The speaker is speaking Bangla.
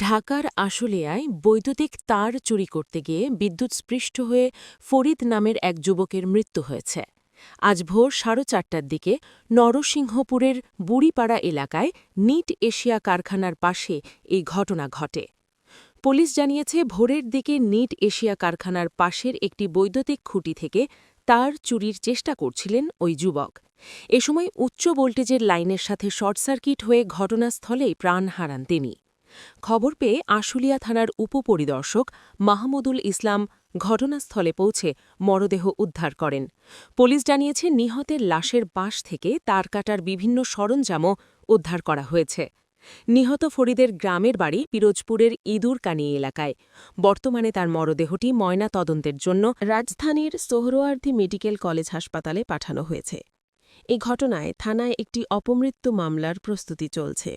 ঢাকার আশুলিয়ায় বৈদ্যুতিক তার চুরি করতে গিয়ে বিদ্যুৎস্পৃষ্ট হয়ে ফরিদ নামের এক যুবকের মৃত্যু হয়েছে। আজ ভোর 4:30টার দিকে নরসিংহপুরের বুড়িপাড়া এলাকায় নিট এশিয়া কারখানার পাশে এই ঘটনা ঘটে। পুলিশ জানিয়েছে, ভোরের দিকে নিট এশিয়া কারখানার পাশের একটি বৈদ্যুতিক খুঁটি থেকে তার চুরির চেষ্টা করছিলেন ওই যুবক। এ সময় উচ্চ ভোল্টেজের লাইনের সাথে শর্ট সার্কিট হয়ে ঘটনাস্থলেই প্রাণ হারান তিনি। খবর পেয়ে আশুলিয়া থানার উপপরিদর্শক মাহমুদুল ইসলাম ঘটনাস্থলে পৌঁছে মরদেহ উদ্ধার করেন। পুলিশ জানিয়েছে, নিহতের লাশের পাশ থেকে তার কাটার বিভিন্ন সরঞ্জামও উদ্ধার করা হয়েছে। নিহত ফরিদের গ্রামের বাড়ি পিরোজপুরের ইঁদুরকানি এলাকায়। বর্তমানে তার মরদেহটি ময়না তদন্তের জন্য রাজধানীর সোহরাওয়ার্দী মেডিকেল কলেজ হাসপাতালে পাঠানো হয়েছে। এ ঘটনায় থানায় একটি অপমৃত্যু মামলার প্রস্তুতি চলছে।